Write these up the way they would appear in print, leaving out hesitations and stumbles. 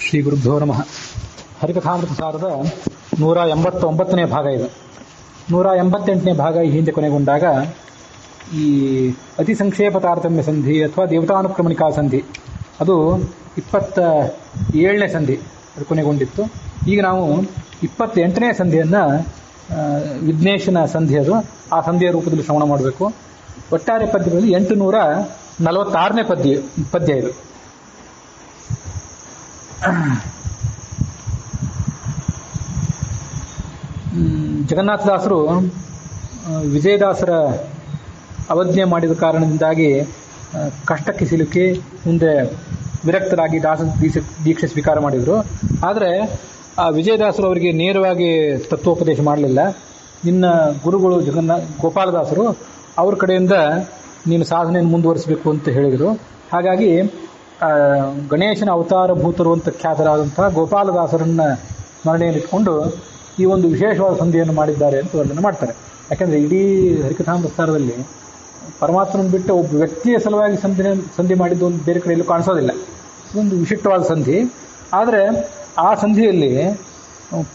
ಶ್ರೀ ಗುರುಭ್ಯೋ ನಮಃ. ಹರಿಕಥಾಮೃತ ಸಾರದ 189ನೇ ಭಾಗ ಇದು. 188ನೇ ಭಾಗ ಈ ಹಿಂದೆ ಕೊನೆಗೊಂಡಾಗ ಈ ಅತಿ ಸಂಕ್ಷೇಪ ತಾರತಮ್ಯ ಸಂಧಿ ಅಥವಾ ದೇವತಾನುಕ್ರಮಣಿಕಾ ಸಂಧಿ ಅದು 27ನೇ ಸಂಧಿ ಅದು ಕೊನೆಗೊಂಡಿತ್ತು. ಈಗ ನಾವು 28ನೇ ಸಂಧಿಯನ್ನು ವಿಘ್ನೇಶನ ಸಂಧಿ ಅದು ಆ ಸಂಧಿಯ ರೂಪದಲ್ಲಿ ಶ್ರವಣ ಮಾಡಬೇಕು. ಒಟ್ಟಾರೆ ಪದ್ಯಗಳಲ್ಲಿ 846ನೇ ಪದ್ಯ ಇದು. ಜಗನ್ನಾಥದಾಸರು ವಿಜಯದಾಸರ ಅವಜ್ಞೆ ಮಾಡಿದ ಕಾರಣದಿಂದಾಗಿ ಕಷ್ಟಕ್ಕೆ ಸಿಲುಕಿ ಮುಂದೆ ವಿರಕ್ತರಾಗಿ ದೀಕ್ಷೆ ಸ್ವೀಕಾರ ಮಾಡಿದರು. ಆದರೆ ಆ ವಿಜಯದಾಸರು ಅವರಿಗೆ ನೇರವಾಗಿ ತತ್ವೋಪದೇಶ ಮಾಡಲಿಲ್ಲ. ನಿನ್ನ ಗುರುಗಳು ಗೋಪಾಲದಾಸರು ಅವ್ರ ಕಡೆಯಿಂದ ನೀನು ಸಾಧನೆಯನ್ನು ಮುಂದುವರಿಸಬೇಕು ಅಂತ ಹೇಳಿದರು. ಹಾಗಾಗಿ ಗಣೇಶನ ಅವತಾರ ಭೂತರು ಅಂತ ಖ್ಯಾತರಾದಂತಹ ಗೋಪಾಲದಾಸರನ್ನ ಸ್ಮರಣೆಯಲ್ಲಿಟ್ಟುಕೊಂಡು ಈ ಒಂದು ವಿಶೇಷವಾದ ಸಂಧಿಯನ್ನು ಮಾಡಿದ್ದಾರೆ ಅಂತ ವರ್ಣನೆ ಮಾಡ್ತಾರೆ. ಯಾಕಂದರೆ ಇಡೀ ಹರಿಕಥಾಮೃತಸಾರದಲ್ಲಿ ಪರಮಾತ್ಮನ ಬಿಟ್ಟು ಒಬ್ಬ ವ್ಯಕ್ತಿಯ ಸಲುವಾಗಿ ಸಂಧಿ ಮಾಡಿದ್ದು ಒಂದು ಬೇರೆ ಕಡೆಯಲ್ಲೂ ಕಾಣಿಸೋದಿಲ್ಲ. ಇದೊಂದು ವಿಶಿಷ್ಟವಾದ ಸಂಧಿ. ಆದರೆ ಆ ಸಂಧಿಯಲ್ಲಿ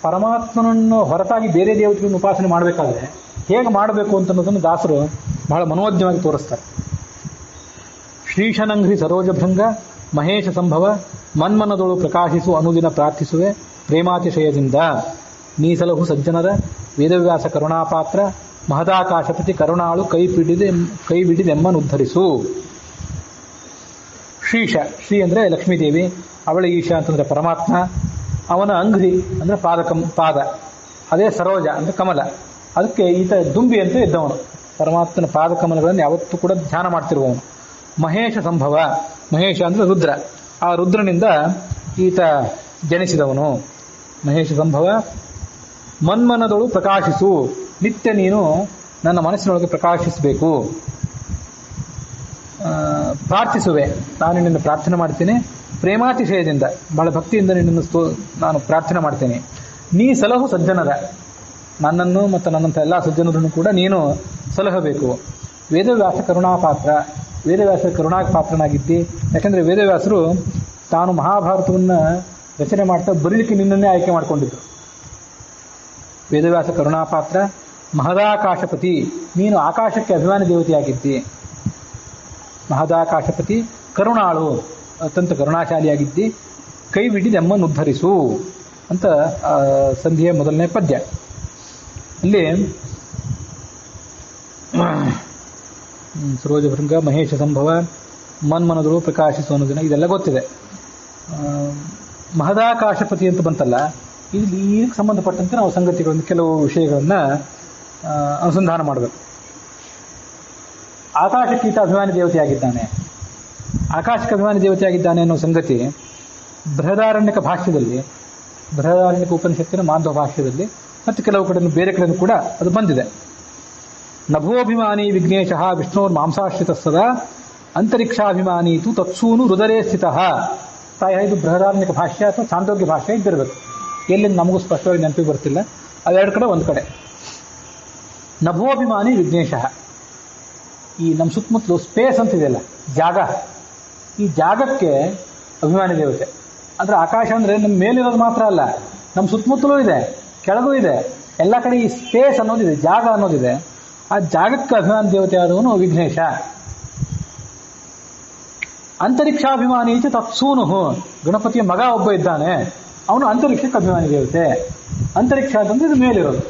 ಪರಮಾತ್ಮನನ್ನು ಹೊರತಾಗಿ ಬೇರೆ ದೇವತೆಗಳನ್ನು ಉಪಾಸನೆ ಮಾಡಬೇಕಾದ್ರೆ ಹೇಗೆ ಮಾಡಬೇಕು ಅಂತನ್ನೋದನ್ನು ದಾಸರು ಬಹಳ ಮನೋಜ್ಞವಾಗಿ ತೋರಿಸ್ತಾರೆ. ಶ್ರೀಶನಂಘ್ರಿ ಸರೋಜಭೃಂಗ ಮಹೇಶ ಸಂಭವ ಮನ್ಮನದೊಳು ಪ್ರಕಾಶಿಸು ಅನುದಿನ ಪ್ರಾರ್ಥಿಸುವೆ ಪ್ರೇಮಾತಿಶಯದಿಂದ ನೀಸಲಹು ಸಜ್ಜನರ ವೇದವ್ಯಾಸ ಕರುಣಾಪಾತ್ರ ಮಹದಾಕಾಶಪತಿ ಕರುಣಾಳು ಕೈ ಬಿಡಿದೆಮ್ಮನುದ್ಧರಿಸು. ಶ್ರೀಶ, ಶ್ರೀ ಅಂದರೆ ಲಕ್ಷ್ಮೀದೇವಿ, ಅವಳ ಈಶ ಅಂತಂದರೆ ಪರಮಾತ್ಮ, ಅವನ ಅಂಘ್ರಿ ಅಂದರೆ ಪಾದ, ಅದೇ ಸರೋಜ ಅಂದರೆ ಕಮಲ, ಅದಕ್ಕೆ ಈತ ದುಂಬಿ ಅಂತ ಇದ್ದವನು. ಪರಮಾತ್ಮನ ಪಾದಕಮಲಗಳನ್ನು ಯಾವತ್ತೂ ಕೂಡ ಧ್ಯಾನ ಮಾಡ್ತಿರುವವನು. ಮಹೇಶ ಸಂಭವ, ಮಹೇಶ ಅಂದರೆ ರುದ್ರ, ಆ ರುದ್ರನಿಂದ ಈತ ಜನಿಸಿದವನು. ಮಹೇಶ ಸಂಭವ ಮನ್ಮನದೊಳು ಪ್ರಕಾಶಿಸು, ನಿತ್ಯ ನೀನು ನನ್ನ ಮನಸ್ಸಿನೊಳಗೆ ಪ್ರಕಾಶಿಸಬೇಕು. ಪ್ರಾರ್ಥಿಸುವೆ, ನಾನು ನಿನ್ನನ್ನು ಪ್ರಾರ್ಥನೆ ಮಾಡ್ತೇನೆ. ಪ್ರೇಮಾತಿಶಯದಿಂದ, ಬಹಳ ಭಕ್ತಿಯಿಂದ ನಿನ್ನನ್ನು ನಾನು ಪ್ರಾರ್ಥನೆ ಮಾಡ್ತೇನೆ. ನೀ ಸಲಹು ಸಜ್ಜನರ, ನನ್ನನ್ನು ಮತ್ತು ನನ್ನಂಥ ಎಲ್ಲ ಸಜ್ಜನರನ್ನು ಕೂಡ ನೀನು ಸಲಹಬೇಕು. ವೇದವ್ಯಾಸ ಕರುಣಾಪಾತ್ರ, ವೇದವ್ಯಾಸರ ಕರುಣಾಪಾತ್ರನಾಗಿದ್ದಿ. ಯಾಕಂದರೆ ವೇದವ್ಯಾಸರು ತಾನು ಮಹಾಭಾರತವನ್ನು ರಚನೆ ಮಾಡ್ತಾ ಬರೀಲಿಕ್ಕೆ ನಿನ್ನನ್ನೇ ಆಯ್ಕೆ ಮಾಡಿಕೊಂಡಿದ್ದರು. ವೇದವ್ಯಾಸ ಕರುಣಾಪಾತ್ರ ಮಹದಾಕಾಶಪತಿ, ನೀನು ಆಕಾಶಕ್ಕೆ ಅಭಿಮಾನಿ ದೇವತೆಯಾಗಿದ್ದಿ. ಮಹದಾಕಾಶಪತಿ ಕರುಣಾಳು, ಅತ್ಯಂತ ಕರುಣಾಶಾಲಿಯಾಗಿದ್ದಿ. ಕೈ ಬಿಡಿದೆಮ್ಮನ್ನು ಉದ್ಧರಿಸು ಅಂತ ಸಂಧಿಯ ಮೊದಲನೇ ಪದ್ಯ. ಅಲ್ಲಿ ಸರೋಜಭೃಂಗ ಮಹೇಶ ಸಂಭವ ಮನ್ಮನದಳು ಪ್ರಕಾಶಿಸು ಅನ್ನೋದಿನ ಇದೆಲ್ಲ ಗೊತ್ತಿದೆ. ಮಹದಾಕಾಶಪತಿ ಅಂತ ಬಂತಲ್ಲ, ಇಲ್ಲಿ ಇದಕ್ಕೆ ಸಂಬಂಧಪಟ್ಟಂತೆ ನಾವು ಸಂಗತಿಗಳನ್ನು ಕೆಲವು ವಿಷಯಗಳನ್ನು ಅನುಸಂಧಾನ ಮಾಡಬೇಕು. ಆಕಾಶಕ್ಕೀತ ಅಭಿಮಾನಿ ದೇವತೆಯಾಗಿದ್ದಾನೆ, ಆಕಾಶಕ್ಕೆ ಅಭಿಮಾನಿ ದೇವತೆಯಾಗಿದ್ದಾನೆ ಅನ್ನೋ ಸಂಗತಿ ಬೃಹದಾರಣ್ಯಕ ಭಾಷ್ಯದಲ್ಲಿ, ಬೃಹದಾರಣ್ಯಕ ಉಪನಿಷತ್ತಿನ ಮಾಧ್ವ ಭಾಷ್ಯದಲ್ಲಿ ಮತ್ತು ಕೆಲವು ಕಡೆ ಬೇರೆ ಕಡೆಯೂ ಕೂಡ ಅದು ಬಂದಿದೆ. ನಭೋಭಿಮಾನಿ ವಿಘ್ನೇಶ ವಿಷ್ಣೋರ್ ಮಾಂಸಾಶ್ರಿತ ಸದಾ ಅಂತರಿಕ್ಷಾಭಿಮಾನಿ ತು ತತ್ಸೂನು ಹೃದಯೇ ಸ್ಥಿತ. ಇದು ಬೃಹದಾರಣ್ಯಕ ಭಾಷ್ಯ ಅಥವಾ ಚಾಂದೋಗ್ಯ ಭಾಷ್ಯ ಇದ್ದಿರಬೇಕು. ಎಲ್ಲಿಂದ ನಮಗೂ ಸ್ಪಷ್ಟವಾಗಿ ನೆನಪಿಗೆ ಬರ್ತಿಲ್ಲ. ಅದೆರಡು ಕಡೆ ಒಂದು ಕಡೆ. ನಭೋಭಿಮಾನಿ ವಿಘ್ನೇಶ, ಈ ನಮ್ಮ ಸುತ್ತಮುತ್ತಲು ಸ್ಪೇಸ್ ಅಂತಿದೆಯಲ್ಲ, ಜಾಗ, ಈ ಜಾಗಕ್ಕೆ ಅಭಿಮಾನಿ ದೇವತೆ. ಅಂದರೆ ಆಕಾಶ ಅಂದರೆ ನಮ್ಮ ಮೇಲಿರೋದು ಮಾತ್ರ ಅಲ್ಲ, ನಮ್ಮ ಸುತ್ತಮುತ್ತಲೂ ಇದೆ, ಕೆಳಗೂ ಇದೆ, ಎಲ್ಲ ಕಡೆ ಈ ಸ್ಪೇಸ್ ಅನ್ನೋದಿದೆ, ಜಾಗ ಅನ್ನೋದಿದೆ. ಆ ಜಾಗಕ್ಕೆ ಅಭಿಮಾನಿ ದೇವತೆ ಆದವನು ವಿಘ್ನೇಶ. ಅಂತರಿಕ್ಷಾಭಿಮಾನಿ ತತ್ಸೂನು, ಗಣಪತಿಯ ಮಗ ಒಬ್ಬ ಇದ್ದಾನೆ, ಅವನು ಅಂತರಿಕ್ಷಕ್ಕೆ ಅಭಿಮಾನಿ ದೇವತೆ. ಅಂತರಿಕ್ಷ ಅಂತಂದ್ರೆ ಇದು ಮೇಲಿರೋದು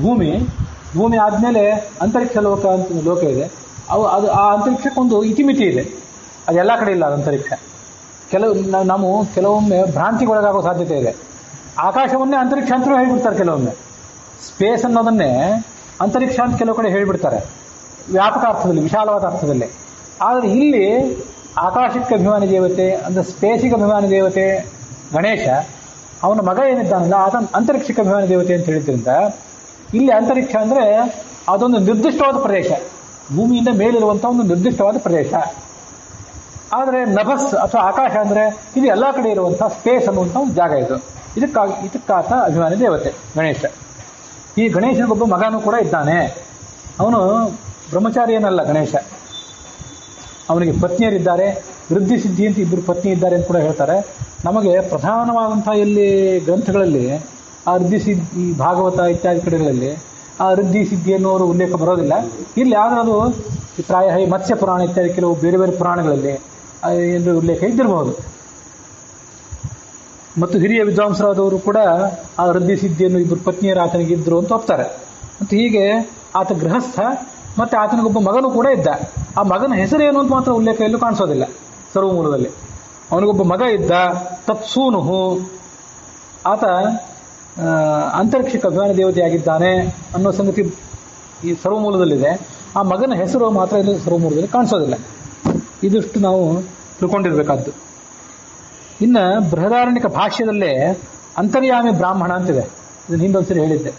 ಭೂಮಿ ಆದಮೇಲೆ ಅಂತರಿಕ್ಷ ಲೋಕ ಅಂತ ಲೋಕ ಇದೆ. ಅದು ಆ ಅಂತರಿಕ್ಷಕ್ಕೊಂದು ಇತಿಮಿತಿ ಇದೆ, ಅದೆಲ್ಲ ಕಡೆ ಇಲ್ಲ. ಅದು ಅಂತರಿಕ್ಷ ಕೆಲವೊಮ್ಮೆ ಭ್ರಾಂತಿಗೊಳಗಾಗೋ ಸಾಧ್ಯತೆ ಇದೆ. ಆಕಾಶವನ್ನೇ ಅಂತರಿಕ್ಷ ಅಂತಲೂ ಹೇಳ್ಬಿಡ್ತಾರೆ ಕೆಲವೊಮ್ಮೆ. ಸ್ಪೇಸ್ ಅನ್ನೋದನ್ನೇ ಅಂತರಿಕ್ಷ ಅಂತ ಕೆಲವು ಕಡೆ ಹೇಳಿಬಿಡ್ತಾರೆ, ವ್ಯಾಪಕ ಅರ್ಥದಲ್ಲಿ, ವಿಶಾಲವಾದ ಅರ್ಥದಲ್ಲಿ. ಆದರೆ ಇಲ್ಲಿ ಆಕಾಶಕ್ಕೆ ಅಭಿಮಾನಿ ದೇವತೆ ಅಂದರೆ ಸ್ಪೇಸಿಗೆ ಅಭಿಮಾನಿ ದೇವತೆ ಗಣೇಶ, ಅವನ ಮಗ ಏನಿದ್ದಾನಲ್ಲ ಆತ ಅಂತರಿಕ್ಷಕ್ಕೆ ಅಭಿಮಾನಿ ದೇವತೆ ಅಂತ ಹೇಳಿದ್ರಿಂದ ಇಲ್ಲಿ ಅಂತರಿಕ್ಷ ಅಂದರೆ ಅದೊಂದು ನಿರ್ದಿಷ್ಟವಾದ ಪ್ರದೇಶ, ಭೂಮಿಯಿಂದ ಮೇಲಿರುವಂಥ ಒಂದು ನಿರ್ದಿಷ್ಟವಾದ ಪ್ರದೇಶ. ಆದರೆ ನಭಸ್ ಅಥವಾ ಆಕಾಶ ಅಂದರೆ ಇದು ಎಲ್ಲ ಕಡೆ ಇರುವಂಥ ಸ್ಪೇಸ್ ಅನ್ನುವಂಥ ಒಂದು ಜಾಗ ಇದು. ಇದಕ್ಕಾತ ಅಭಿಮಾನಿ ದೇವತೆ ಗಣೇಶ. ಈ ಗಣೇಶನಿಗೊಬ್ಬ ಮಗನೂ ಕೂಡ ಇದ್ದಾನೆ. ಅವನು ಬ್ರಹ್ಮಚಾರಿ ಏನಲ್ಲ ಗಣೇಶ, ಅವನಿಗೆ ಪತ್ನಿಯರಿದ್ದಾರೆ, ವೃದ್ಧಿ ಸಿದ್ಧಿ ಅಂತ ಇಬ್ಬರು ಪತ್ನಿ ಇದ್ದಾರೆ ಅಂತ ಕೂಡ ಹೇಳ್ತಾರೆ. ನಮಗೆ ಪ್ರಧಾನವಾದಂತಹ ಇಲ್ಲಿ ಗ್ರಂಥಗಳಲ್ಲಿ ಆ ವೃದ್ಧಿ ಸಿದ್ಧಿ, ಭಾಗವತ ಇತ್ಯಾದಿ ಕಡೆಗಳಲ್ಲಿ ಆ ವೃದ್ಧಿ ಸಿದ್ಧಿ ಅನ್ನೋರು ಉಲ್ಲೇಖ ಬರೋದಿಲ್ಲ. ಇಲ್ಲಿ ಯಾವ್ದಾದ್ರು ಪ್ರಾಯ ಮತ್ಸ್ಯ ಪುರಾಣ ಇತ್ಯಾದಿ ಕೆಲವು ಬೇರೆ ಬೇರೆ ಪುರಾಣಗಳಲ್ಲಿ ಏನು ಉಲ್ಲೇಖ ಇದ್ದಿರಬಹುದು. ಮತ್ತು ಹಿರಿಯ ವಿದ್ವಾಂಸರಾದವರು ಕೂಡ ಆ ವೃದ್ಧಿ ಸಿದ್ಧಿಯನ್ನು ಇಬ್ಬರು ಪತ್ನಿಯರ ಆತನಿಗೆ ಇದ್ರು ಅಂತ ಒಪ್ತಾರೆ. ಮತ್ತು ಹೀಗೆ ಆತ ಗೃಹಸ್ಥ, ಮತ್ತೆ ಆತನಿಗೊಬ್ಬ ಮಗನೂ ಕೂಡ ಇದ್ದ. ಆ ಮಗನ ಹೆಸರೇನು ಅಂತ ಮಾತ್ರ ಉಲ್ಲೇಖ ಎಲ್ಲೂ ಕಾಣಿಸೋದಿಲ್ಲ ಸರ್ವಮೂಲದಲ್ಲಿ. ಅವನಿಗೊಬ್ಬ ಮಗ ಇದ್ದ, ತತ್ಸೂನುಹು, ಆತ ಅಂತರಿಕ್ಷಕ್ಕೆ ಅಭಿಮಾನಿ ದೇವತೆಯಾಗಿದ್ದಾನೆ ಅನ್ನೋ ಸಂಗತಿ ಈ ಸರ್ವಮೂಲದಲ್ಲಿದೆ. ಆ ಮಗನ ಹೆಸರು ಮಾತ್ರ ಇಲ್ಲಿ ಸರ್ವಮೂಲದಲ್ಲಿ ಕಾಣಿಸೋದಿಲ್ಲ. ಇದಿಷ್ಟು ನಾವು ತಿಳ್ಕೊಂಡಿರ್ಬೇಕಾದ್ದು. ಇನ್ನು ಬೃಹದಾರಣ್ಯಕ ಭಾಷ್ಯದಲ್ಲೇ ಅಂತರ್ಯಾಮಿ ಬ್ರಾಹ್ಮಣ ಅಂತಿದೆ. ಇದನ್ನು ಹಿಂದೊಂದ್ಸರಿ ಹೇಳಿದ್ದೆ.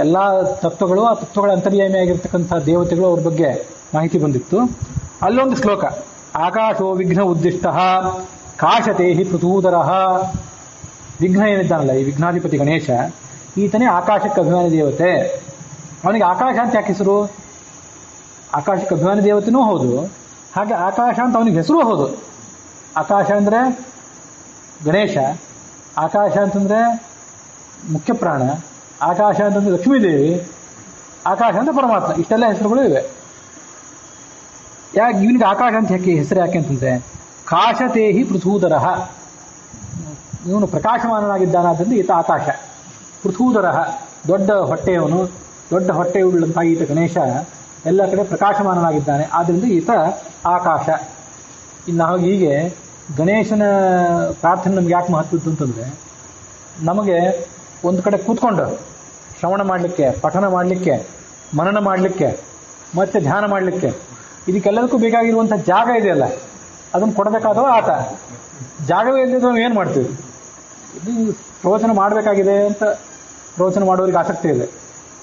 ಎಲ್ಲ ತತ್ವಗಳು, ಆ ತತ್ವಗಳ ಅಂತರ್ಯಾಮಿ ಆಗಿರ್ತಕ್ಕಂಥ ದೇವತೆಗಳು, ಅವ್ರ ಬಗ್ಗೆ ಮಾಹಿತಿ ಬಂದಿತ್ತು. ಅಲ್ಲೊಂದು ಶ್ಲೋಕ, ಆಕಾಶೋ ವಿಘ್ನ ಉದ್ದಿಷ್ಟ ಕಾಶತೇಹಿ ಪೃಥೂದರ. ವಿಘ್ನ ಏನಿದ್ದಾನಲ್ಲ, ಈ ವಿಘ್ನಾಧಿಪತಿ ಗಣೇಶ, ಈತನೇ ಆಕಾಶಕ್ಕೆ ಅಭಿಮಾನಿ ದೇವತೆ. ಅವನಿಗೆ ಆಕಾಶ ಅಂತ ಯಾಕೆ ಹೆಸರು? ಆಕಾಶಕ್ಕೆ ಅಭಿಮಾನಿ ದೇವತೆನೂ ಹೌದು, ಹಾಗೆ ಆಕಾಶ ಅಂತ ಅವನಿಗೆ ಹೆಸರು ಹೌದು. ಆಕಾಶ ಅಂದರೆ ಗಣೇಶ, ಆಕಾಶ ಅಂತಂದರೆ ಮುಖ್ಯ ಪ್ರಾಣ, ಆಕಾಶ ಅಂತಂದ್ರೆ ಲಕ್ಷ್ಮೀದೇವಿ, ಆಕಾಶ ಅಂತ ಪರಮಾತ್ಮ. ಇಷ್ಟೆಲ್ಲ ಹೆಸರುಗಳು ಇವೆ. ಯಾಕೆ ಇವನಿಗೆ ಆಕಾಶ ಅಂತ ಹೆಸರು ಯಾಕೆ ಅಂತಂದ್ರೆ, ಕಾಶತೇಹಿ ಪೃಥೂದರ, ಇವನು ಪ್ರಕಾಶಮಾನನಾಗಿದ್ದಾನಾದ್ರಿಂದ ಈತ ಆಕಾಶ. ಪೃಥೂದರ, ದೊಡ್ಡ ಹೊಟ್ಟೆಯವನು, ದೊಡ್ಡ ಹೊಟ್ಟೆ ಉಳ್ಳಂತಹ ಈತ ಗಣೇಶ ಎಲ್ಲ ಕಡೆ ಪ್ರಕಾಶಮಾನನಾಗಿದ್ದಾನೆ, ಆದ್ದರಿಂದ ಈತ ಆಕಾಶ. ಇನ್ನು ಹೀಗೆ ಗಣೇಶನ ಪ್ರಾರ್ಥನೆ ನಮ್ಗೆ ಯಾಕೆ ಮಹತ್ವದ್ದು ಅಂತಂದರೆ, ನಮಗೆ ಒಂದು ಕಡೆ ಕೂತ್ಕೊಂಡು ಶ್ರವಣ ಮಾಡಲಿಕ್ಕೆ, ಪಠನ ಮಾಡಲಿಕ್ಕೆ, ಮನನ ಮಾಡಲಿಕ್ಕೆ, ಮತ್ತೆ ಧ್ಯಾನ ಮಾಡಲಿಕ್ಕೆ, ಇದಕ್ಕೆಲ್ಲದಕ್ಕೂ ಬೇಕಾಗಿರುವಂಥ ಜಾಗ ಇದೆಯಲ್ಲ, ಅದನ್ನು ಕೊಡಬೇಕಾದವ ಆತ. ಜಾಗವೇ ಇಲ್ಲದೆ ನಾವು ಏನು ಮಾಡ್ತೀವಿ? ಇದು ಪ್ರವಚನ ಮಾಡಬೇಕಾಗಿದೆ ಅಂತ ಪ್ರವಚನ ಮಾಡೋರಿಗೆ ಆಸಕ್ತಿ ಇದೆ,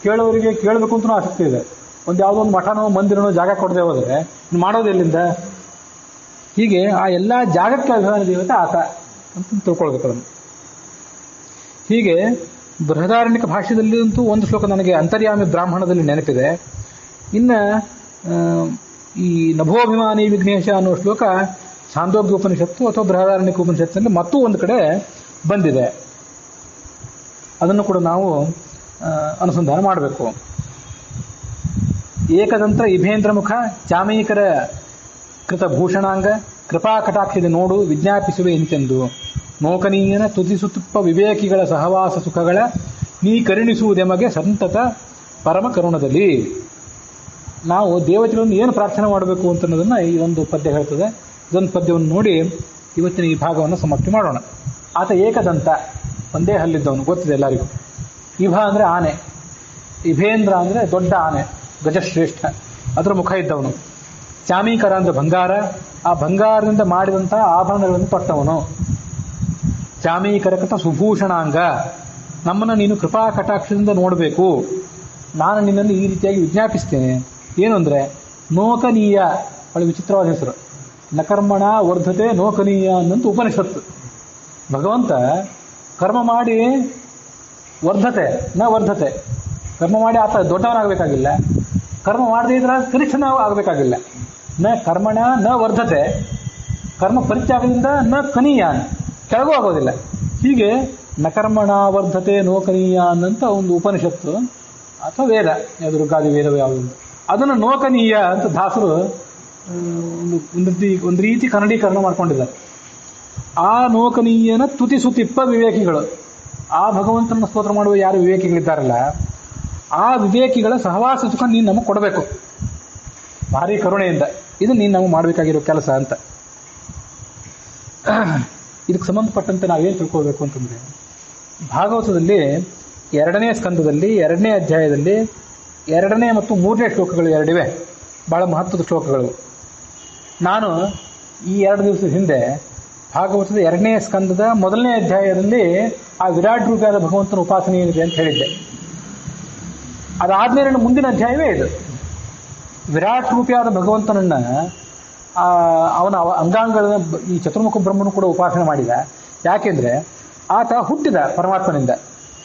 ಕೇಳೋರಿಗೆ ಕೇಳಬೇಕು ಅಂತಲೂ ಆಸಕ್ತಿ ಇದೆ. ಒಂದು ಯಾವುದೋ ಒಂದು ಮಠನೋ ಮಂದಿರನೋ ಜಾಗ ಕೊಡದೆ ಹೋದರೆ ಇನ್ನು ಮಾಡೋದು ಎಲ್ಲಿಂದ? ಹೀಗೆ ಆ ಎಲ್ಲ ಜಾಗಕ್ಕೆ ಅಭಿಮಾನಿ ದೇವತೆ ಆತ ಅಂತ ತಿಳ್ಕೊಳ್ಬೇಕು ಅದನ್ನು. ಹೀಗೆ ಬೃಹದಾರಣ್ಯಕ ಭಾಷ್ಯದಲ್ಲಿ ಅಂತೂ ಒಂದು ಶ್ಲೋಕ ನನಗೆ ಅಂತರ್ಯಾಮಿ ಬ್ರಾಹ್ಮಣದಲ್ಲಿ ನೆನಪಿದೆ. ಇನ್ನು ಈ ನಭೋಭಿಮಾನಿ ವಿಘ್ನೇಶ ಅನ್ನೋ ಶ್ಲೋಕ ಛಾಂದೋಗ್ಯ ಉಪನಿಷತ್ತು ಅಥವಾ ಬೃಹದಾರಣ್ಯಕ ಉಪನಿಷತ್ತಿನಲ್ಲಿ ಮತ್ತೂ ಒಂದು ಕಡೆ ಬಂದಿದೆ. ಅದನ್ನು ಕೂಡ ನಾವು ಅನುಸಂಧಾನ ಮಾಡಬೇಕು. ಏಕದಂತ್ರ ಇಭೇಂದ್ರ ಮುಖ ಚಾಮೀಕರ ಕೃತ ಭೂಷಣಾಂಗ ಕೃಪಾ ಕಟಾಕ್ಷದ ನೋಡು ವಿಜ್ಞಾಪಿಸುವೆ ಇಂತೆಂದು ನೋಕನೀಯನ ತುತಿಸುತ್ತುಪ್ಪ ವಿವೇಕಿಗಳ ಸಹವಾಸ ಸುಖಗಳ ನೀ ಕರುಣಿಸುವುದೆಮಗೆ ಸಂತತ ಪರಮ ಕರುಣದಲ್ಲಿ. ನಾವು ದೇವತೆಗಳನ್ನು ಏನು ಪ್ರಾರ್ಥನೆ ಮಾಡಬೇಕು ಅಂತ ಅನ್ನೋದನ್ನು ಈ ಒಂದು ಪದ್ಯ ಹೇಳ್ತದೆ. ಇದೊಂದು ಪದ್ಯವನ್ನು ನೋಡಿ ಇವತ್ತಿನ ಈ ಭಾಗವನ್ನು ಸಮಾಪ್ತಿ ಮಾಡೋಣ. ಆತ ಏಕದಂತ, ಒಂದೇ ಹಲ್ಲಿದ್ದವನು, ಗೊತ್ತಿದೆ ಎಲ್ಲರಿಗೂ. ಇಭ ಅಂದರೆ ಆನೆ, ಇಭೇಂದ್ರ ಅಂದರೆ ದೊಡ್ಡ ಆನೆ, ಗಜಶ್ರೇಷ್ಠ, ಅದರ ಮುಖ ಇದ್ದವನು. ಚಾಮೀಕರ ಅಂದರೆ ಬಂಗಾರ, ಆ ಬಂಗಾರದಿಂದ ಮಾಡಿದಂಥ ಆಭರಣಗಳನ್ನು ತೊಟ್ಟವನು. ಚಾಮೀಕರಕತ ಸುಭೂಷಣಾಂಗ, ನಮ್ಮನ್ನು ನೀನು ಕೃಪಾ ಕಟಾಕ್ಷದಿಂದ ನೋಡಬೇಕು, ನಾನು ನಿನ್ನನ್ನು ಈ ರೀತಿಯಾಗಿ ವಿಜ್ಞಾಪಿಸ್ತೇನೆ. ಏನು ಅಂದರೆ ನೋಕನೀಯ, ಒಳ್ಳೆ ವಿಚಿತ್ರವಾದ ಹೆಸರು, ನಕರ್ಮಣ ವರ್ಧತೆ ನೋಕನೀಯ ಅನ್ನಂತ ಉಪನಿಷತ್ತು. ಭಗವಂತ ಕರ್ಮ ಮಾಡಿ ವರ್ಧತೆ ನ ವರ್ಧತೆ, ಕರ್ಮ ಮಾಡಿ ಆತ ದೊಡ್ಡವನಾಗಬೇಕಾಗಿಲ್ಲ, ಕರ್ಮ ಮಾಡದೇ ಇದ್ರೆ ಕನಿಷ್ಠನ ಆಗಬೇಕಾಗಿಲ್ಲ. ನ ಕರ್ಮಣ ನ ವರ್ಧತೆ, ಕರ್ಮ ಪರಿತ್ಯಾಗದಿಂದ ನ ಕನೀಯ, ಕೆಳಗೂ ಆಗೋದಿಲ್ಲ. ಹೀಗೆ ನಕರ್ಮಣ ವರ್ಧತೆ ನೋಕನೀಯ ಅನ್ನಂತ ಒಂದು ಉಪನಿಷತ್ತು ಅಥವಾ ವೇದ, ಯಾವುದು ಋಗ್ಗಾದಿ ವೇದವೋ ಯಾವುದೊಂದು, ಅದನ್ನು ನೋಕನೀಯ ಅಂತ ದಾಸರು ಒಂದು ರೀತಿ ಕನ್ನಡೀಕರಣ ಮಾಡ್ಕೊಂಡಿದ್ದಾರೆ. ಆ ನೋಕನೀಯನ ತುತಿ ಸುತಿಪ್ಪ ವಿವೇಕಿಗಳು, ಆ ಭಗವಂತನ ಸ್ತೋತ್ರ ಮಾಡುವ ಯಾರು ವಿವೇಕಿಗಳಿದ್ದಾರಲ್ಲ, ಆ ವಿವೇಕಿಗಳ ಸಹವಾಸ ಸುಖ ನೀನು ನಮಗೆ ಕೊಡಬೇಕು ಭಾರಿ ಕರುಣೆಯಿಂದ. ಇದು ನೀನು ನಮಗೆ ಮಾಡಬೇಕಾಗಿರೋ ಕೆಲಸ ಅಂತ. ಇದಕ್ಕೆ ಸಂಬಂಧಪಟ್ಟಂತೆ ನಾವೇನು ತಿಳ್ಕೊಳ್ಬೇಕು ಅಂತಂದರೆ, ಭಾಗವತದಲ್ಲಿ 2ನೇ ಸ್ಕಂದದಲ್ಲಿ 2ನೇ ಅಧ್ಯಾಯದಲ್ಲಿ 2ನೇ ಮತ್ತು 3ನೇ ಶ್ಲೋಕಗಳು ಎರಡಿವೆ, ಬಹಳ ಮಹತ್ವದ ಶ್ಲೋಕಗಳು. ನಾನು ಈ 2 ದಿವಸದ ಹಿಂದೆ ಭಾಗವತದ 2ನೇ ಸ್ಕಂದದ 1ನೇ ಅಧ್ಯಾಯದಲ್ಲಿ ಆ ವಿರಾಟ್ ರೂಪಿಯಾದ ಭಗವಂತನ ಉಪಾಸನೆ ಏನಿದೆ ಅಂತ ಹೇಳಿದ್ದೆ. ಅದಾದ್ಮೇಲೆ ಮುಂದಿನ ಅಧ್ಯಾಯವೇ ಇದು. ವಿರಾಟ್ ರೂಪಿಯಾದ ಭಗವಂತನನ್ನ ಅವನ ಅಂಗಾಂಗಗಳನ್ನ ಈ ಚತುರ್ಮುಖ ಬ್ರಹ್ಮನು ಕೂಡ ಉಪಾಸನೆ ಮಾಡಿದ. ಯಾಕೆಂದ್ರೆ ಆತ ಹುಟ್ಟಿದ ಪರಮಾತ್ಮನಿಂದ,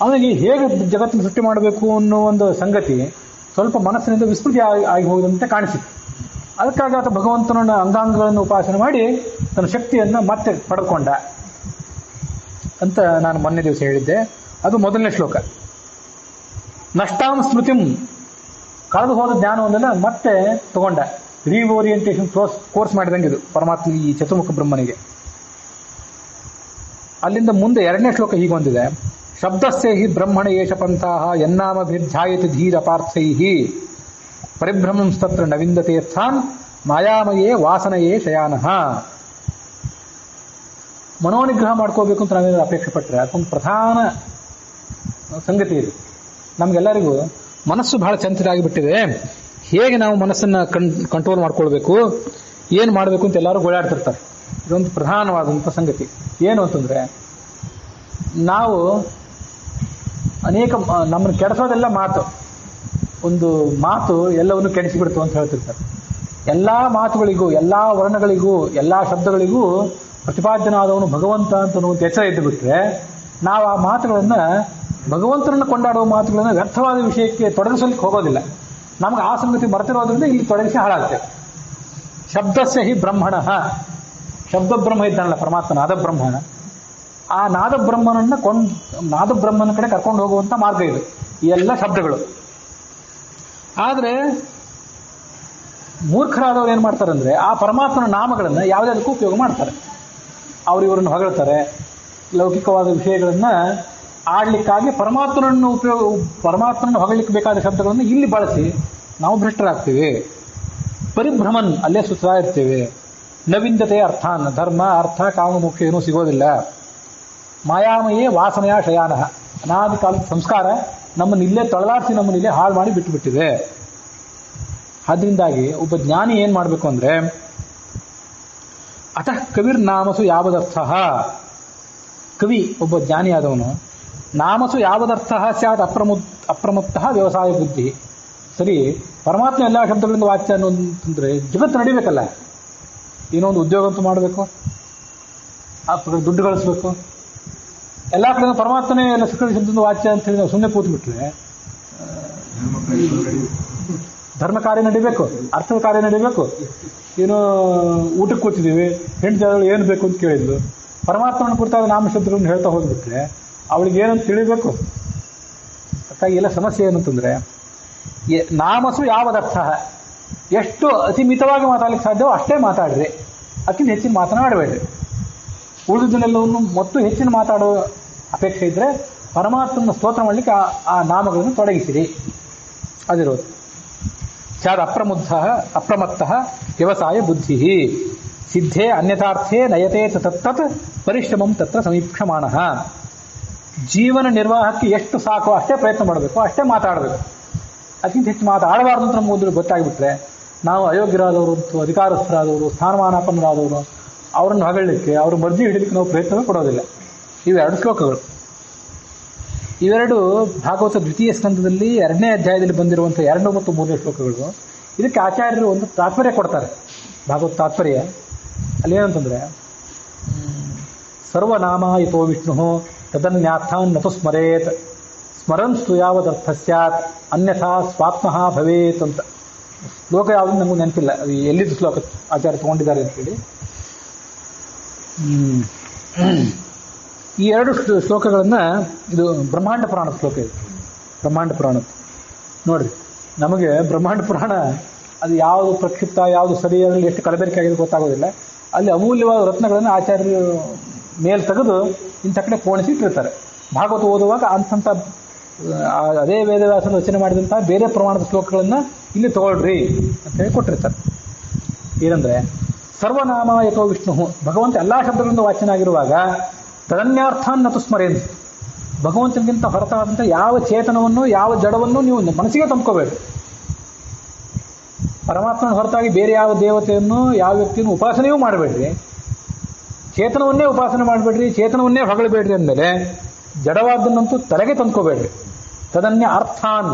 ಅವನಿಗೆ ಹೇಗೆ ಜಗತ್ತನ್ನು ಸೃಷ್ಟಿ ಮಾಡಬೇಕು ಅನ್ನೋ ಒಂದು ಸಂಗತಿ ಸ್ವಲ್ಪ ಮನಸ್ಸಿನಿಂದ ವಿಸ್ಮೃತಿ ಆಗಿ ಹೋಗುವಂತೆ ಕಾಣಿಸಿತು. ಅದಕ್ಕಾಗಿ ಆತ ಭಗವಂತನ ಅಂಗಾಂಗಗಳನ್ನು ಉಪಾಸನೆ ಮಾಡಿ ತನ್ನ ಶಕ್ತಿಯನ್ನು ಮತ್ತೆ ಪಡ್ಕೊಂಡ ಅಂತ ನಾನು ಮೊನ್ನೆ ದಿವಸ ಹೇಳಿದ್ದೆ. ಅದು ಮೊದಲನೇ ಶ್ಲೋಕ. ನಷ್ಟಾಂ ಸ್ಮೃತಿಂ, ಕಳೆದು ಹೋದ ಜ್ಞಾನವನ್ನೆಲ್ಲ ಮತ್ತೆ ತಗೊಂಡ. ರೀಓರಿಯಂಟೇಷನ್ ಕೋರ್ಸ್ ಮಾಡಿದಂಗೆ ಇದು ಪರಮಾತ್ಮ ಈ ಚತುರ್ಮುಖ ಬ್ರಹ್ಮನಿಗೆ. ಅಲ್ಲಿಂದ ಮುಂದೆ ಎರಡನೇ ಶ್ಲೋಕ ಹೀಗೆ ಹೊಂದಿದೆ. ಶಬ್ದಸ್ಯ ಹಿ ಬ್ರಹ್ಮಣ ಏಷ ಪಂಥಾಃ ಯನ್ನಾಮಭಿರ್ಧ್ಯಾಯತಿ ಧೀರ ಪಾರ್ಥೈಃ ಪರಿಭ್ರಮಂ ತತ್ರ ನ ವಿಂದತೆ ಸ್ಥಾನ್ ಮಾಯಾಮಯೇ ವಾಸನಯೇ ಶಯಾನಃ. ಮನೋನಿಗ್ರಹ ಮಾಡ್ಕೋಬೇಕು ಅಂತ ನಾವೇನಾದ್ರು ಅಪೇಕ್ಷೆ ಪಟ್ಟರೆ ಅದೊಂದು ಪ್ರಧಾನ ಸಂಗತಿ ಇದೆ. ನಮಗೆಲ್ಲರಿಗೂ ಮನಸ್ಸು ಬಹಳ ಚಂಚಲ ಆಗಿಬಿಟ್ಟಿದೆ. ಹೇಗೆ ನಾವು ಮನಸ್ಸನ್ನು ಕಂಟ್ರೋಲ್ ಮಾಡ್ಕೊಳ್ಬೇಕು, ಏನು ಮಾಡಬೇಕು ಅಂತ ಎಲ್ಲರೂ ಗೋಳಾಡ್ತಿರ್ತಾರೆ. ಇದೊಂದು ಪ್ರಧಾನವಾದಂಥ ಸಂಗತಿ. ಏನು ಅಂತಂದರೆ, ನಾವು ಅನೇಕ ನಮ್ಮನ್ನು ಕೆಡಿಸೋದೆಲ್ಲ ಮಾತು. ಒಂದು ಮಾತು ಎಲ್ಲವನ್ನು ಕೆಡಿಸಿಬಿಡ್ತು ಅಂತ ಹೇಳ್ತಿರ್ತಾರೆ. ಎಲ್ಲ ಮಾತುಗಳಿಗೂ, ಎಲ್ಲ ವರ್ಣಗಳಿಗೂ, ಎಲ್ಲ ಶಬ್ದಗಳಿಗೂ ಪ್ರತಿಪಾದ್ಯನಾದವನು ಭಗವಂತ ಅಂತ ಒಂದು ಎಚ್ಚರ ಇದ್ದು ಬಿಟ್ರೆ, ನಾವು ಆ ಮಾತುಗಳನ್ನು, ಭಗವಂತನನ್ನು ಕೊಂಡಾಡುವ ಮಾತುಗಳನ್ನು ವ್ಯರ್ಥವಾದ ವಿಷಯಕ್ಕೆ ತೊಡಗಿಸಲಿಕ್ಕೆ ಹೋಗೋದಿಲ್ಲ. ನಮ್ಗೆ ಆ ಸಂಗತಿ ಮರೆತಿರೋದ್ರಿಂದ ಇಲ್ಲಿ ತೊಡಗಿಸಿ ಹಾಳಾಗ್ತೇವೆ. ಶಬ್ದಸ್ಯ ಹಿ ಬ್ರಹ್ಮಣ, ಶಬ್ದ ಬ್ರಹ್ಮ ಇದ್ದಾನಲ್ಲ ಪರಮಾತ್ಮ, ನಾದಬ್ರಹ್ಮ. ಆ ನಾದಬ್ರಹ್ಮನ ಕಡೆ ಕರ್ಕೊಂಡು ಹೋಗುವಂಥ ಮಾರ್ಗ ಇದು, ಈ ಎಲ್ಲ ಶಬ್ದಗಳು. ಆದರೆ ಮೂರ್ಖರಾದವ್ರು ಏನು ಮಾಡ್ತಾರಂದ್ರೆ, ಆ ಪರಮಾತ್ಮನ ನಾಮಗಳನ್ನು ಯಾವುದಕ್ಕೂ ಉಪಯೋಗ ಮಾಡ್ತಾರೆ. ಇವರನ್ನು ಹೊಗಳ್ತಾರೆ. ಲೌಕಿಕವಾದ ವಿಷಯಗಳನ್ನು ಆಡ್ಲಿಕ್ಕಾಗಿ ಪರಮಾತ್ಮನನ್ನು ಹೊಗಳಿಕ್ಕೆ ಬೇಕಾದ ಶಬ್ದಗಳನ್ನು ಇಲ್ಲಿ ಬಳಸಿ ನಾವು ಭ್ರಷ್ಟರಾಗ್ತೀವಿ. ಪರಿಭ್ರಮನ್, ಅಲ್ಲೇ ಸುತ್ತಾ ಇರ್ತೀವಿ. ನವಿಂದತೆ ಅರ್ಥಾನ್, ಧರ್ಮ ಅರ್ಥ ಕಾಮ ಮೋಕ್ಷ ಏನೂ ಸಿಗೋದಿಲ್ಲ. ಮಾಯಾಮಯೇ ವಾಸನೆಯ ಶಯಾನಃ, ಅನಾದಿ ಕಾಲದ ಸಂಸ್ಕಾರ ನಮ್ಮನ್ನಿಲ್ಲೇ ತೊಳಲಾಡಿಸಿ ನಮ್ಮನ್ನಿಲ್ಲೇ ಹಾಳು ಮಾಡಿ ಬಿಟ್ಟುಬಿಟ್ಟಿದೆ. ಅದರಿಂದಾಗಿ ಒಬ್ಬ ಜ್ಞಾನಿ ಏನು ಮಾಡಬೇಕು ಅಂದರೆ, ಅತಃ ಕವಿರ್ನಾಮಸು ಯಾವದರ್ಥ, ಕವಿ ಒಬ್ಬ ಜ್ಞಾನಿಯಾದವನು ನಾಮಸು ಯಾವದರ್ಥ ಸ್ಯಾತ್ ಅಪ್ರಮತ್ತಃ ವ್ಯವಸಾಯ ಬುದ್ಧಿ. ಸರಿ, ಪರಮಾತ್ಮ ಎಲ್ಲ ಶಬ್ದಗಳಿಂದ ವಾಚ್ಯ ಅನ್ನೋದಂದ್ರೆ ಜಗತ್ತು ನಡಿಬೇಕಲ್ಲ. ಏನೋ ಒಂದು ಉದ್ಯೋಗ ಅಂತೂ ಮಾಡಬೇಕು, ದುಡ್ಡು ಗಳಿಸ್ಬೇಕು. ಎಲ್ಲ ಕಡೆ ಪರಮಾತ್ಮನೇ ಎಲ್ಲ ಸುಖ ಶಬ್ದದಿಂದ ವಾಚ್ಯ ಅಂತ ಹೇಳಿ ನಾವು ಸುಮ್ಮನೆ ಕೂತ್ಬಿಟ್ರೆ ಧರ್ಮ ಕಾರ್ಯ ನಡಿಬೇಕು, ಅರ್ಥದ ಕಾರ್ಯ ನಡಿಬೇಕು. ಏನೋ ಊಟಕ್ಕೆ ಕೂತಿದ್ದೀವಿ, ಹೆಂಡತಿ ಏನು ಬೇಕು ಅಂತ ಕೇಳಿದ್ಲು, ಪರಮಾತ್ಮನ ಕುರಿತಾದ ನಾಮಶಬ್ದಗಳನ್ನು ಹೇಳ್ತಾ ಹೋಗ್ಬಿಟ್ರೆ ಅವಳಿಗೆ ಏನಂತ ತಿಳಿಬೇಕು. ಅದಕ್ಕಾಗಿ ಎಲ್ಲ ಸಮಸ್ಯೆ ಏನಂತಂದ್ರೆ, ನಾಮಸು ಯಾವದರ್ಥ, ಎಷ್ಟು ಅತಿ ಮಿತವಾಗಿ ಮಾತಾಡ್ಲಿಕ್ಕೆ ಸಾಧ್ಯವೋ ಅಷ್ಟೇ ಮಾತಾಡ್ರಿ, ಅದಕ್ಕಿಂತ ಹೆಚ್ಚಿನ ಮಾತನಾಡಬೇಡ್ರಿ. ಉಳಿದುದನ್ನೆಲ್ಲವನ್ನು ಮತ್ತು ಹೆಚ್ಚಿನ ಮಾತಾಡೋ ಅಪೇಕ್ಷೆ ಇದ್ದರೆ ಪರಮಾತ್ಮನ ಸ್ತೋತ್ರ ಮಾಡಲಿಕ್ಕೆ ಆ ನಾಮಗಳನ್ನು ತೊಡಗಿಸಿರಿ. ಅದಿರೋದು. ಸ್ಯಾದ್ ಅಪ್ರಮತ್ತಃ ವ್ಯವಸಾಯ ಬುದ್ಧಿ ಸಿದ್ಧೇ ಅನ್ಯಥಾರ್ಥೇ ನಯತೆ ತತ್ತತ್ ಪರಿಶ್ರಮಂ ತತ್ರ ಸಮೀಕ್ಷಮಾಣಃ. ಜೀವನ ನಿರ್ವಾಹಕ್ಕೆ ಎಷ್ಟು ಸಾಕೋ ಅಷ್ಟೇ ಪ್ರಯತ್ನ ಮಾಡಬೇಕು, ಅಷ್ಟೇ ಮಾತಾಡಬೇಕು. ಅದಕ್ಕಿಂತ ಹೆಚ್ಚು ಮಾತಾಡಬಾರ್ದು ಅಂತ ನಮ್ಗೆ ಒಂದು ಗೊತ್ತಾಗ್ಬಿಟ್ರೆ ನಾವು ಅಯೋಗ್ಯರಾದವರು, ಅಧಿಕಾರಸ್ಥರಾದವರು, ಸ್ಥಾನಮಾನಾಪನ್ನರಾದವರು, ಅವರನ್ನು ಹೊಗಳಲಿಕ್ಕೆ, ಅವ್ರ ಮರ್ಜಿ ಹಿಡಿಲಿಕ್ಕೆ ನಾವು ಪ್ರಯತ್ನವೇ ಕೊಡೋದಿಲ್ಲ. ಇವೆರಡು ಶ್ಲೋಕಗಳು. ಇವೆರಡು ಭಾಗವತ ದ್ವಿತೀಯ ಸ್ಕಂದದಲ್ಲಿ 2ನೇ ಅಧ್ಯಾಯದಲ್ಲಿ ಬಂದಿರುವಂಥ 2 ಮತ್ತು 3ನೇ ಶ್ಲೋಕಗಳು. ಇದಕ್ಕೆ ಆಚಾರ್ಯರು ಒಂದು ತಾತ್ಪರ್ಯ ಕೊಡ್ತಾರೆ, ಭಾಗವತ ತಾತ್ಪರ್ಯ. ಅಲ್ಲೇನಂತಂದ್ರೆ, ಸರ್ವನಾಮಾಯಿತೋ ವಿಷ್ಣು ತದನ್ಯಾರ್ಥಾನ್ ನತು ಸ್ಮರೇತ್ ಸ್ಮರನ್ಸ್ತು ಯಾವದರ್ಥ ಸ್ಯಾತ್ ಅನ್ಯಥಾ ಸ್ವಾತ್ಮಃ ಭವೇತ್ ಅಂತ. ಶ್ಲೋಕ ಯಾವುದು ನಮಗೂ ನೆನಪಿಲ್ಲ, ಅದು ಎಲ್ಲಿದ್ದು ಶ್ಲೋಕ ಆಚಾರ್ಯ ತಗೊಂಡಿದ್ದಾರೆ ಅಂತೇಳಿ. ಈ 2 ಶ್ಲೋಕಗಳನ್ನು, ಇದು ಬ್ರಹ್ಮಾಂಡ ಪುರಾಣದ ಶ್ಲೋಕ. ಇದು ಬ್ರಹ್ಮಾಂಡ ಪುರಾಣದ ನೋಡ್ರಿ. ನಮಗೆ ಬ್ರಹ್ಮಾಂಡ ಪುರಾಣ ಅದು ಯಾವುದು ಪ್ರಕ್ಷಿಪ್ತ, ಯಾವುದು ಸರಿ, ಅದರಲ್ಲಿ ಎಷ್ಟು ಕಲಬೆರಕೆ ಆಗಿದೆ ಗೊತ್ತಾಗೋದಿಲ್ಲ. ಅಲ್ಲಿ ಅಮೂಲ್ಯವಾದ ರತ್ನಗಳನ್ನು ಆಚಾರ್ಯರು ಮೇಲೆ ತೆಗೆದು ಇಂಥ ಕಡೆ ಪೋಣಿಸಿಟ್ಟಿರ್ತಾರೆ. ಭಾಗವತ ಓದುವಾಗ ಅಂಥ ಅದೇ ವೇದವ್ಯಾಸನ ರಚನೆ ಮಾಡಿದಂಥ ಬೇರೆ ಪ್ರಮಾಣದ ಶ್ಲೋಕಗಳನ್ನು ಇಲ್ಲಿ ತಗೊಳ್ರಿ ಅಂತ ಹೇಳಿ ಕೊಟ್ಟಿರ್ತಾರೆ. ಏನಂದರೆ, ಸರ್ವನಾಮಾಯಕೋ ವಿಷ್ಣು, ಭಗವಂತ ಎಲ್ಲ ಶಬ್ದಗಳಿಂದ ವಾಚ್ಯನಾಗಿರುವಾಗ ತದನ್ಯಾರ್ಥಾನ್ ನತು ಸ್ಮರೇನ್, ಭಗವಂತನಿಗಿಂತ ಹೊರತಾದಂಥ ಯಾವ ಚೇತನವನ್ನು, ಯಾವ ಜಡವನ್ನು ನೀವು ಮನಸ್ಸಿಗೆ ತಂದ್ಕೋಬೇಡಿ. ಪರಮಾತ್ಮನ ಹೊರತಾಗಿ ಬೇರೆ ಯಾವ ದೇವತೆಯನ್ನು, ಯಾವ ವ್ಯಕ್ತಿಯನ್ನು ಉಪಾಸನೆಯೂ ಮಾಡಬೇಡ್ರಿ. ಚೇತನವನ್ನೇ ಉಪಾಸನೆ ಮಾಡಬೇಡ್ರಿ, ಚೇತನವನ್ನೇ ಹೊಗಳಬೇಡ್ರಿ ಅಂದಮೇಲೆ ಜಡವಾದ್ದನ್ನಂತೂ ತಲೆಗೆ ತಂದ್ಕೋಬೇಡ್ರಿ. ತದನ್ಯ ಅರ್ಥಾನ್,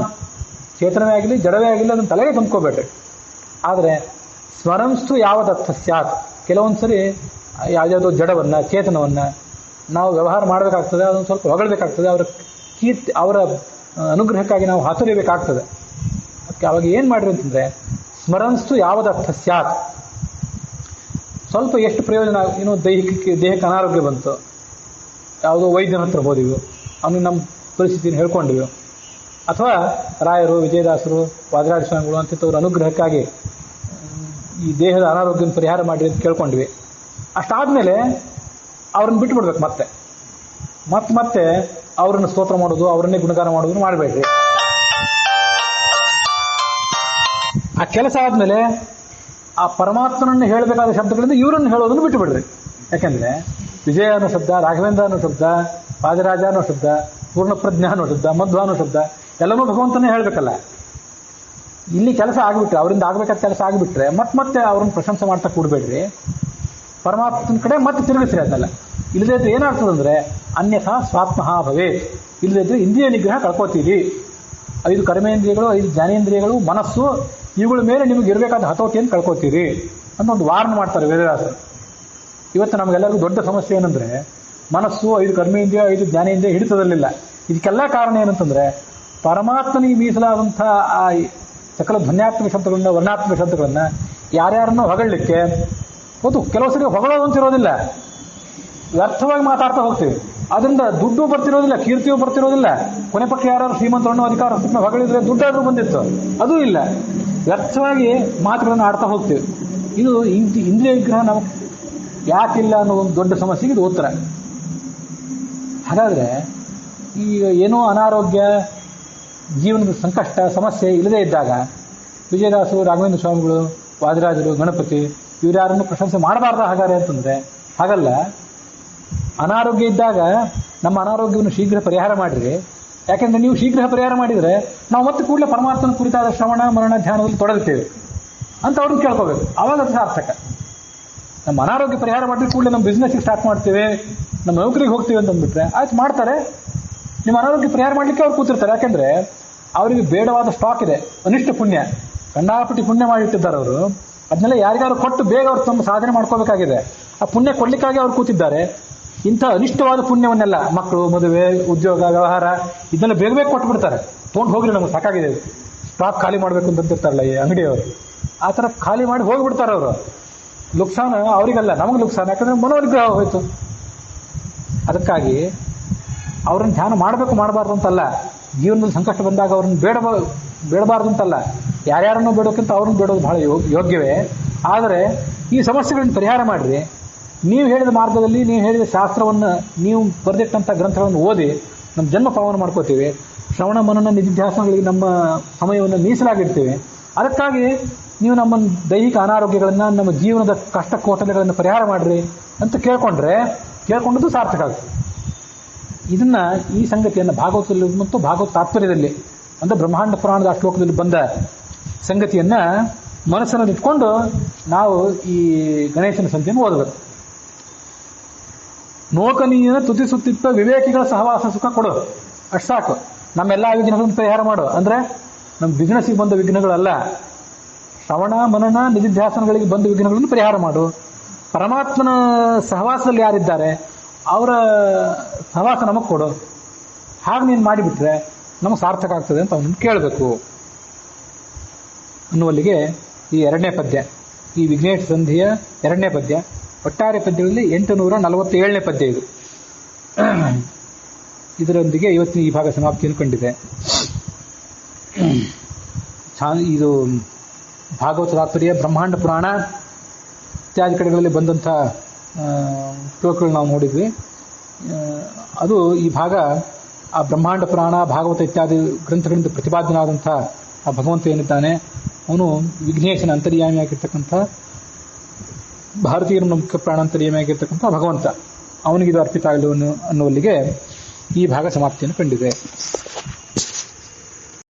ಚೇತನವೇ ಆಗಲಿ ಜಡವೇ ಆಗಲಿ ಅದನ್ನು ತಲೆಗೆ ತಂದ್ಕೋಬೇಡ್ರಿ. ಆದರೆ ಸ್ಮರಂಸ್ತು ಯಾವದರ್ಥ ಸ್ಯಾತ್, ಕೆಲವೊಂದು ಸರಿ ಯಾವುದ್ಯಾವುದೋ ಜಡವನ್ನು, ಚೇತನವನ್ನು ನಾವು ವ್ಯವಹಾರ ಮಾಡಬೇಕಾಗ್ತದೆ, ಅದನ್ನು ಸ್ವಲ್ಪ ಹೊಗಳಬೇಕಾಗ್ತದೆ, ಅವರ ಅವರ ಅನುಗ್ರಹಕ್ಕಾಗಿ ನಾವು ಹಾತೊರಿಯಬೇಕಾಗ್ತದೆ. ಅದಕ್ಕೆ ಅವಾಗ ಏನು ಮಾಡಿರಿ ಅಂತಂದರೆ, ಸ್ಮರನ್ಸ್ತು ಯಾವದರ್ಥ ಸ್ಯಾತ್. ಸ್ವಲ್ಪ ಎಷ್ಟು ಪ್ರಯೋಜನ, ಏನೋ ದೇಹಕ್ಕೆ ಅನಾರೋಗ್ಯ ಬಂತು, ಯಾವುದೋ ವೈದ್ಯನ ಹತ್ರ ಹೋದಿವಿ, ಅವನು ನಮ್ಮ ಪರಿಸ್ಥಿತಿಯನ್ನು ಹೇಳ್ಕೊಂಡಿವಿ, ಅಥವಾ ರಾಯರು, ವಿಜಯದಾಸರು, ವಾದರಾಜ ಸ್ವಾಮಿಗಳು ಅಂತಿದ್ದವ್ರ ಅನುಗ್ರಹಕ್ಕಾಗಿ ಈ ದೇಹದ ಅನಾರೋಗ್ಯನ ಪರಿಹಾರ ಮಾಡಿ ಅಂತ ಕೇಳ್ಕೊಂಡ್ವಿ. ಅಷ್ಟಾದ್ಮೇಲೆ ಅವ್ರನ್ನ ಬಿಟ್ಬಿಡ್ಬೇಕು. ಮತ್ತೆ ಅವ್ರನ್ನ ಸ್ತೋತ್ರ ಮಾಡೋದು, ಅವರನ್ನೇ ಗುಣಗಾನ ಮಾಡೋದು ಮಾಡಬೇಡ್ರಿ. ಆ ಕೆಲಸ ಆದ್ಮೇಲೆ ಆ ಪರಮಾತ್ಮನನ್ನು ಹೇಳಬೇಕಾದ ಶಬ್ದಗಳಿಂದ ಇವರನ್ನು ಹೇಳೋದನ್ನು ಬಿಟ್ಟುಬಿಡ್ರಿ. ಯಾಕೆಂದ್ರೆ ವಿಜಯ ಅನ್ನೋ ಶಬ್ದ, ರಾಘವೇಂದ್ರ ಅನ್ನೋ ಶಬ್ದ, ವಾದರಾಜ ಅನ್ನೋ ಶಬ್ದ, ಪೂರ್ಣಪ್ರಜ್ಞ ಅನ್ನೋ ಶಬ್ದ, ಮಧ್ವ ಅನ್ನೋ ಶಬ್ದ ಎಲ್ಲನೂ ಭಗವಂತನೇ ಹೇಳಬೇಕಲ್ಲ. ಇಲ್ಲಿ ಕೆಲಸ ಆಗಿಬಿಟ್ರೆ, ಅವರಿಂದ ಆಗಬೇಕಾದ ಕೆಲಸ ಆಗಿಬಿಟ್ರೆ ಮತ್ತೆ ಅವ್ರನ್ನ ಪ್ರಶಂಸೆ ಮಾಡ್ತಾ ಕೂಡಬೇಡ್ರಿ. ಪರಮಾತ್ಮನ ಕಡೆ ಮತ್ತೆ ತಿರುಗಿಸ್ರಿ ಅದನ್ನೆಲ್ಲ. ಇಲ್ಲದೇ ಇದ್ರೆ ಏನಾಗ್ತದಂದ್ರೆ ಅನ್ಯಥಾ ಸ್ವಾತ್ಮಃ ಭವೇ. ಇಲ್ಲದೇ ಇದ್ರೆ ಇಂದ್ರಿಯ ನಿಗ್ರಹ ಕಳ್ಕೋತೀರಿ. 5 ಕರ್ಮೇಂದ್ರಿಯಗಳು, 5 ಜ್ಞಾನೇಂದ್ರಿಯಗಳು, ಮನಸ್ಸು, ಇವುಗಳ ಮೇಲೆ ನಿಮಗೆ ಇರಬೇಕಾದ ಹತೋಟಿಯನ್ನು ಕಳ್ಕೋತೀರಿ ಅಂತ ಒಂದು ವಾರ್ನ್ ಮಾಡ್ತಾರೆ ವೇದವ್ಯಾಸರು. ಇವತ್ತು ನಮಗೆಲ್ಲರಿಗೂ ದೊಡ್ಡ ಸಮಸ್ಯೆ ಏನಂದ್ರೆ ಮನಸ್ಸು, 5 ಕರ್ಮೇಂದ್ರಿಯ, 5 ಜ್ಞಾನೇಂದ್ರಿಯ ಹಿಡಿತದಲ್ಲಿಲ್ಲ. ಇದಕ್ಕೆಲ್ಲ ಕಾರಣ ಏನಂತಂದ್ರೆ ಪರಮಾತ್ಮನಿಗೆ ಮೀಸಲಾದಂಥ ಆ ಸಕಲ ಧ್ವನ್ಯಾತ್ಮಕ ಶಬ್ದಗಳನ್ನ, ವರ್ಣಾತ್ಮಕ ಶಬ್ದಗಳನ್ನ ಯಾರ್ಯಾರನ್ನೋ ಹೊಗಳಲಿಕ್ಕೆ ಹೌದು, ಕೆಲವು ಸರಿ ಹೊಗಳೋದಂತಿರೋದಿಲ್ಲ, ವ್ಯರ್ಥವಾಗಿ ಮಾತಾಡ್ತಾ ಹೋಗ್ತೀವಿ. ಅದರಿಂದ ದುಡ್ಡು ಬರ್ತಿರೋದಿಲ್ಲ, ಕೀರ್ತಿಯೂ ಬರ್ತಿರೋದಿಲ್ಲ. ಕೊನೆ ಪಕ್ಷ ಯಾರು ಶ್ರೀಮಂತರನ್ನು ಅಧಿಕಾರ ಹೊಗಳಿದ್ರೆ ದುಡ್ಡಾದ್ರೂ ಬಂದಿತ್ತು, ಅದೂ ಇಲ್ಲ. ವ್ಯರ್ಥವಾಗಿ ಮಾತುಗಳನ್ನು ಆಡ್ತಾ ಹೋಗ್ತೀವಿ. ಇದು ಇಂದ್ರಿಯ ವಿಗ್ರಹ ನಮಗೆ ಯಾಕಿಲ್ಲ ಅನ್ನೋ ಒಂದು ದೊಡ್ಡ ಸಮಸ್ಯೆಗೆ ಇದು ಉತ್ತರ. ಹಾಗಾದ್ರೆ ಈಗ ಏನೋ ಅನಾರೋಗ್ಯ, ಜೀವನದ ಸಂಕಷ್ಟ, ಸಮಸ್ಯೆ ಇಲ್ಲದೇ ಇದ್ದಾಗ ವಿಜಯದಾಸರು, ರಾಘವೇಂದ್ರ ಸ್ವಾಮಿಗಳು, ವಾದಿರಾಜರು, ಗಣಪತಿ ಇವರ್ಯಾರನ್ನು ಪ್ರಶಂಸೆ ಮಾಡಬಾರ್ದ ಹಾಗಾದ್ರೆ ಅಂತಂದ್ರೆ ಹಾಗಲ್ಲ. ಅನಾರೋಗ್ಯ ಇದ್ದಾಗ ನಮ್ಮ ಅನಾರೋಗ್ಯವನ್ನು ಶೀಘ್ರ ಪರಿಹಾರ ಮಾಡಿರಿ. ಯಾಕೆಂದ್ರೆ ನೀವು ಶೀಘ್ರ ಪರಿಹಾರ ಮಾಡಿದರೆ ನಾವು ಮತ್ತೆ ಕೂಡಲೇ ಪರಮಾತ್ಮನ ಕುರಿತಾದ ಶ್ರವಣ, ಮರಣ, ಧ್ಯಾನದಲ್ಲಿ ತೊಡಗುತ್ತೇವೆ ಅಂತ ಅವ್ರನ್ನ ಕೇಳ್ಕೋಬೇಕು. ಆವಾಗ ಅದು ಸಾರ್ಥಕ. ನಮ್ಮ ಅನಾರೋಗ್ಯ ಪರಿಹಾರ ಮಾಡಿದ್ರೆ ಕೂಡಲೇ ನಮ್ಮ ಬಿಸ್ನೆಸ್ಗೆ ಸ್ಟಾರ್ಟ್ ಮಾಡ್ತೇವೆ, ನಮ್ಮ ನೌಕರಿಗೆ ಹೋಗ್ತೀವಿ ಅಂತ ಅಂದ್ಬಿಟ್ರೆ ಆಯ್ತು ಮಾಡ್ತಾರೆ. ನಿಮ್ಮ ಅನಾರೋಗ್ಯ ಪರಿಹಾರ ಮಾಡಲಿಕ್ಕೆ ಅವ್ರು ಕೂತಿರ್ತಾರೆ. ಯಾಕೆಂದ್ರೆ ಅವರಿಗೆ ಬೇಡವಾದ ಸ್ಟಾಕ್ ಇದೆ, ಅನಿಷ್ಟ ಪುಣ್ಯ, ಕಂಡಾಪಟ್ಟಿ ಪುಣ್ಯ ಮಾಡಿಟ್ಟಿದ್ದಾರೆ ಅವರು. ಅದನ್ನೆಲ್ಲ ಯಾರಿಗಾರು ಕೊಟ್ಟು ಬೇಗ ಅವ್ರು ತಮ್ಮ ಸಾಧನೆ ಮಾಡ್ಕೋಬೇಕಾಗಿದೆ. ಆ ಪುಣ್ಯ ಕೊಡ್ಲಿಕ್ಕಾಗಿ ಅವ್ರು ಕೂತಿದ್ದಾರೆ. ಇಂಥ ಅನಿಷ್ಟವಾದ ಪುಣ್ಯವನ್ನೆಲ್ಲ, ಮಕ್ಕಳು, ಮದುವೆ, ಉದ್ಯೋಗ, ವ್ಯವಹಾರ ಇದನ್ನೆಲ್ಲ ಬೇಗ ಬೇಗ ಕೊಟ್ಬಿಡ್ತಾರೆ. ತೊಗೊಂಡು ಹೋಗ್ರಿ, ನಮಗೆ ಸಾಕಾಗಿದೆ, ಸ್ಟಾಕ್ ಖಾಲಿ ಮಾಡಬೇಕು ಅಂತಿರ್ತಾರಲ್ಲ ಈ ಅಂಗಡಿಯವರು, ಆ ಥರ ಖಾಲಿ ಮಾಡಿ ಹೋಗಿಬಿಡ್ತಾರೆ ಅವರು. ಲುಕ್ಸಾನ ಅವರಿಗಲ್ಲ, ನಮಗೆ ಲುಕ್ಸಾನ. ಯಾಕಂದ್ರೆ ಮನೋನಿಗ್ರಹ ಹೋಯ್ತು. ಅದಕ್ಕಾಗಿ ಅವ್ರನ್ನ ಧ್ಯಾನ ಮಾಡಬೇಕು, ಮಾಡಬಾರ್ದು ಅಂತಲ್ಲ. ಜೀವನದಲ್ಲಿ ಸಂಕಷ್ಟ ಬಂದಾಗ ಅವ್ರನ್ನ ಬೇಡಬಾರ್ದು ಅಂತಲ್ಲ. ಯಾರ್ಯಾರನ್ನೂ ಬೇಡೋಕ್ಕಿಂತ ಅವ್ರನ್ನ ಬೇಡೋದು ಬಹಳ ಯೋಗ್ಯವೇ. ಆದರೆ ಈ ಸಮಸ್ಯೆಗಳನ್ನು ಪರಿಹಾರ ಮಾಡಿರಿ. ನೀವು ಹೇಳಿದ ಮಾರ್ಗದಲ್ಲಿ, ನೀವು ಹೇಳಿದ ಶಾಸ್ತ್ರವನ್ನು, ನೀವು ಬರೆದಿಟ್ಟಂಥ ಗ್ರಂಥಗಳನ್ನು ಓದಿ ನಮ್ಮ ಜನ್ಮ ಪಾವನ ಮಾಡ್ಕೋತೀವಿ. ಶ್ರವಣ, ಮನನ, ನಿಧಿಧ್ಯಾಸನಗಳಿಗೆ ನಮ್ಮ ಸಮಯವನ್ನು ಮೀಸಲಾಗಿಡ್ತೀವಿ. ಅದಕ್ಕಾಗಿ ನೀವು ನಮ್ಮ ದೈಹಿಕ ಅನಾರೋಗ್ಯಗಳನ್ನು, ನಮ್ಮ ಜೀವನದ ಕಷ್ಟ ಕೋಟಲೆಗಳನ್ನು ಪರಿಹಾರ ಮಾಡಿರಿ ಅಂತ ಕೇಳ್ಕೊಂಡದ್ದು ಸಾರ್ಥಕ ಆಗ್ತದೆ. ಈ ಸಂಗತಿಯನ್ನು ಭಾಗವತದಲ್ಲಿ ಮತ್ತು ಭಾಗವತ ತಾತ್ಪರ್ಯದಲ್ಲಿ ಅಂದರೆ ಬ್ರಹ್ಮಾಂಡ ಪುರಾಣದ ಶ್ಲೋಕದಲ್ಲಿ ಬಂದ ಸಂಗತಿಯನ್ನ ಮನಸ್ಸನ್ನು ಇಟ್ಕೊಂಡು ನಾವು ಈ ಗಣೇಶನ ಸಂಧಿಯನ್ನು ಓದಬೇಕು. ನೋಕನೀಯನ ತುತಿಸುತ್ತಿಪ್ಪ ವಿವೇಕಿಗಳ ಸಹವಾಸ ಸುಖ ಕೊಡು, ಅಷ್ಟು ಸಾಕು. ನಮ್ಮೆಲ್ಲ ವಿಘ್ನಗಳನ್ನು ಪರಿಹಾರ ಮಾಡು. ಅಂದ್ರೆ ನಮ್ಮ ಬಿಸ್ನೆಸ್ಗೆ ಬಂದ ವಿಘ್ನಗಳಲ್ಲ, ಶ್ರವಣ, ಮನನ, ನಿಧಿಧ್ಯಾಸನಗಳಿಗೆ ಬಂದ ವಿಘ್ನಗಳನ್ನು ಪರಿಹಾರ ಮಾಡು. ಪರಮಾತ್ಮನ ಸಹವಾಸದಲ್ಲಿ ಯಾರಿದ್ದಾರೆ ಅವರ ಸಹವಾಸ ನಮಗೆ ಕೊಡು. ಹಾಗೆ ನೀನು ಮಾಡಿಬಿಟ್ರೆ ನಮಗೆ ಸಾರ್ಥಕ ಆಗ್ತದೆ ಅಂತ ಅವನನ್ನು ಕೇಳಬೇಕು ಅನ್ನುವಲ್ಲಿಗೆ ಈ 2ನೇ ಪದ್ಯ, ಈ ವಿಘ್ನೇಶ ಸಂಧಿಯ 2ನೇ ಪದ್ಯ. ಒಟ್ಟಾರೆ ಪದ್ಯಗಳಲ್ಲಿ 847ನೇ ಪದ್ಯ ಇದು. ಇದರೊಂದಿಗೆ ಇವತ್ತಿನ ಈ ಭಾಗ ಸಮಾಪ್ತಿಯನ್ನು ಕಂಡಿದೆ. ಇದು ಭಾಗವತ ತಾತ್ಪರ್ಯ, ಬ್ರಹ್ಮಾಂಡ ಪುರಾಣ ಇತ್ಯಾದಿ ಕಡೆಗಳಲ್ಲಿ ಬಂದಂಥ ಶ್ಲೋಕಗಳು ನಾವು ನೋಡಿದ್ವಿ. ಅದು ಈ ಭಾಗ ಆ ಬ್ರಹ್ಮಾಂಡ ಪುರಾಣ, ಭಾಗವತ ಇತ್ಯಾದಿ ಗ್ರಂಥಗಳಿಂದ ಪ್ರತಿಪಾದ್ಯನಾದಂಥ ಆ ಭಗವಂತ ಏನಿದ್ದಾನೆ ಅವನು ವಿಘ್ನೇಶನ ಅಂತರ್ಯಾಮಿಯಾಗಿರ್ತಕ್ಕಂಥ, ಭಾರತೀಯರ ಮುಖ್ಯ ಪ್ರಾಣಾಂತರ್ಯಾಮಿಯಾಗಿರ್ತಕ್ಕಂಥ ಭಗವಂತ, ಅವನಿಗಿದು ಅರ್ಪಿತ ಆಗಲು ಅನ್ನುವಲ್ಲಿಗೆ ಈ ಭಾಗ ಸಮಾಪ್ತಿಯನ್ನು ಕಂಡಿದೆ.